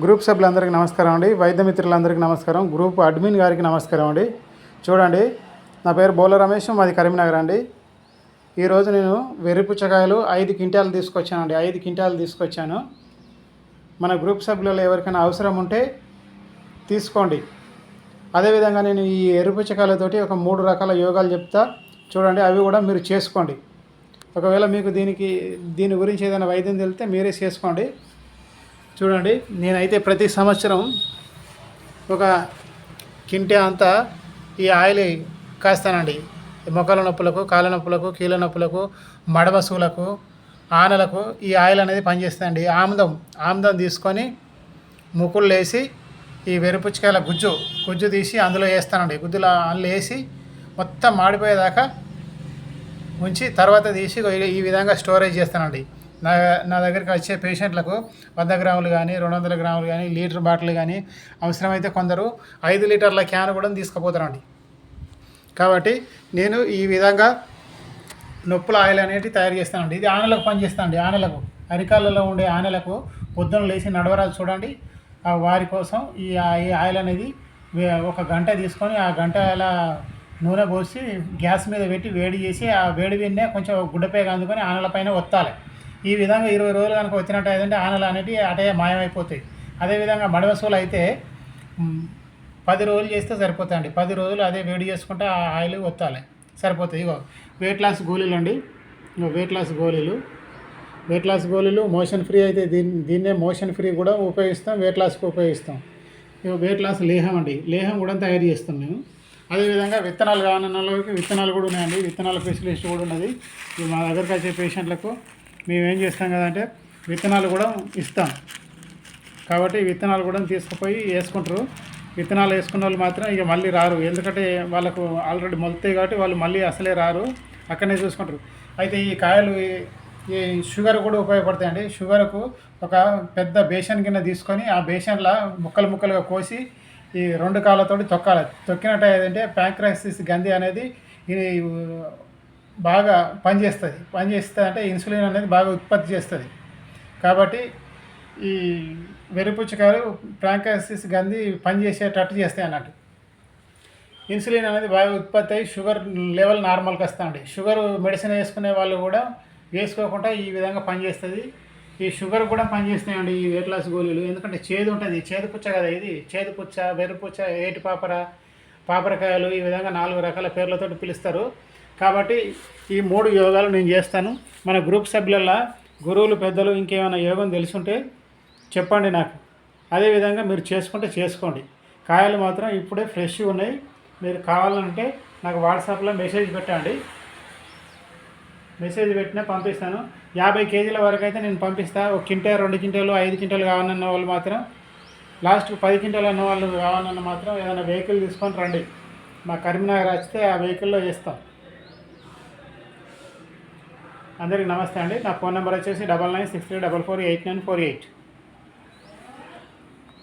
Group సభ్యులందరికీ నమస్కారం అండి. వైద్య మిత్రులందరికీ నమస్కారం. గ్రూప్ అడ్మిన్ గారికి నమస్కారం అండి. చూడండి, నా పేరు బోల రమేష్, మాది కరీంనగర్ అండి. ఈరోజు నేను వెర్రి పుచ్చకాయలు 5 క్వింటాలు తీసుకొచ్చానండి. 5 క్వింటాలు తీసుకొచ్చాను. మన గ్రూప్ సభ్యులలో ఎవరికైనా అవసరం ఉంటే తీసుకోండి. అదేవిధంగా నేను ఈ ఎర్రి పుచ్చకాయలతోటి ఒక 3 రకాల యోగాలు చెప్తా, చూడండి. అవి కూడా మీరు చేసుకోండి. ఒకవేళ మీకు దీని గురించి ఏదైనా వైద్యం తెలిస్తే మీరే చేసుకోండి. చూడండి, నేనైతే ప్రతి సంవత్సరం ఒక కింటా అంతా ఈ ఆయిల్ కాస్తానండి. మొక్కల నొప్పులకు, కాళ్ళ నొప్పులకు, కీళ్ళ నొప్పులకు, మడమసూలకు, ఆనలకు ఈ ఆయిల్ అనేది పనిచేస్తుందండి. ఆముదం తీసుకొని ముక్కులు వేసి ఈ వెర్రిపుచ్చకాయల గుజ్జు తీసి అందులో వేస్తానండి. అందులో వేసి మొత్తం మాడిపోయేదాకా ఉంచి తర్వాత తీసి ఈ విధంగా స్టోరేజ్ చేస్తానండి. నా దగ్గరికి వచ్చే పేషెంట్లకు 100 గ్రాములు కానీ, 200 గ్రాములు కానీ, లీటర్ బాటిల్ కానీ, అవసరమైతే కొందరు 5 లీటర్ల క్యాన్ కూడా తీసుకుపోతారండి. కాబట్టి నేను ఈ విధంగా నొప్పుల ఆయిల్ అనేది తయారు చేస్తానండి. ఇది ఆనలకు పనిచేస్తానండి. ఆనలకు, అరికాళ్ళలో ఉండే ఆనలకు పొద్దున లేచి నడవరాలు చూడండి. వారి కోసం ఈ ఆయిల్ అనేది 1 గంట తీసుకొని ఆ గంట అలా నూనె పోసి గ్యాస్ మీద పెట్టి వేడి చేసి ఆ వేడి వెన్నే కొంచెం గుడ్డపేగా అందుకొని ఆనల పైన ఒత్తాలి. ఈ విధంగా 20 రోజులు కనుక వచ్చినట్టు ఏదంటే ఆనలు అనేవి అటే మాయమైపోతాయి. అదేవిధంగా మడవసూలు అయితే 10 రోజులు చేస్తే సరిపోతాయండి. 10 రోజులు అదే వేడి చేసుకుంటే ఆ ఆయిల్ ఒత్తాలి, సరిపోతాయి. ఇగో వెయిట్ లాస్ గోళీలు అండి. ఇగో వెయిట్ లాస్ గోళీలు మోషన్ ఫ్రీ అయితే దీన్నే మోషన్ ఫ్రీ కూడా ఉపయోగిస్తాం, వెయిట్ లాస్కి ఉపయోగిస్తాం. ఇగో వెయిట్ లాస్ లేహం అండి. లేహం కూడా తయారు చేస్తాం మేము. అదేవిధంగా విత్తనాలు కావాలన్న వాళ్ళకి విత్తనాలు కూడా ఉన్నాయండి. విత్తనాల స్పెషలిస్ట్ కూడా ఉన్నది. మా దగ్గరికి వచ్చే పేషెంట్లకు మేమేం చేస్తాం కదంటే విత్తనాలు కూడా ఇస్తాం. కాబట్టి విత్తనాలు కూడా తీసుకుపోయి వేసుకుంటారు. విత్తనాలు వేసుకున్న వాళ్ళు మాత్రం ఇక మళ్ళీ రారు. ఎందుకంటే వాళ్ళకు ఆల్రెడీ మొలుతాయి కాబట్టి వాళ్ళు మళ్ళీ అసలే రారు, అక్కడనే చూసుకుంటారు. అయితే ఈ కాయలు ఈ షుగర్ కూడా ఉపయోగపడతాయండి. షుగర్కు ఒక పెద్ద బేషన్ కింద తీసుకొని ఆ బేషన్లో ముక్కలుగా కోసి ఈ 2 కాళ్ళతోటి తొక్కాలి. తొక్కినట్టు ఏదంటే ప్యాంక్రయాసిస్ గ్రంథి అనేది ఇది బాగా పనిచేస్తుంది అంటే ఇన్సులిన్ అనేది బాగా ఉత్పత్తి చేస్తుంది. కాబట్టి ఈ వెర్రిపుచ్చకాయలు ప్యాంక్రయాసిస్ గ్రంథి పనిచేసేటట్టు చేస్తాయి అన్నట్టు. ఇన్సులిన్ అనేది బాగా ఉత్పత్తి అయ్యి షుగర్ లెవెల్ నార్మల్కి వస్తుంది. షుగర్ మెడిసిన్ వేసుకునే వాళ్ళు కూడా వేసుకోకుండా ఈ విధంగా పనిచేస్తుంది. ఈ షుగర్ కూడా పనిచేస్తాయండి ఈ వెయిట్ లాస్ గోళీలు. ఎందుకంటే చేదు ఉంటుంది, చేదు పుచ్చ కదా ఇది. చేదు పుచ్చ, వెర్రిపుచ్చ, ఏటి పాపరకాయలు, ఈ విధంగా 4 రకాల పేర్లతో పిలుస్తారు. కాబట్టి ఈ 3 యోగాలు నేను చేస్తాను. మన గ్రూప్ సభ్యులలో గురువులు, పెద్దలు ఇంకేమైనా యోగం తెలుసుంటే చెప్పండి నాకు. అదేవిధంగా మీరు చేసుకోండి. కాయలు మాత్రం ఇప్పుడే ఫ్రెష్గా ఉన్నాయి. మీరు కావాలంటే నాకు వాట్సాప్లో మెసేజ్ పెట్టండి. మెసేజ్ పెట్టినా పంపిస్తాను. 50 కేజీల వరకు అయితే నేను పంపిస్తాను. 1 క్వింటా, 2 క్వింటాలు, 5 క్వింటాలు కావాలన్న వాళ్ళు మాత్రం, లాస్ట్కు 10 క్వింటాలు అన్న వాళ్ళు కావాలన్న మాత్రం ఏదైనా వెహికల్ తీసుకొని రండి. మా కరీంనగర్ వస్తే ఆ వెహికల్లో చేస్తాం. అందరికీ నమస్తే అండి. నా ఫోన్ నెంబర్ వచ్చేసి 9963448948.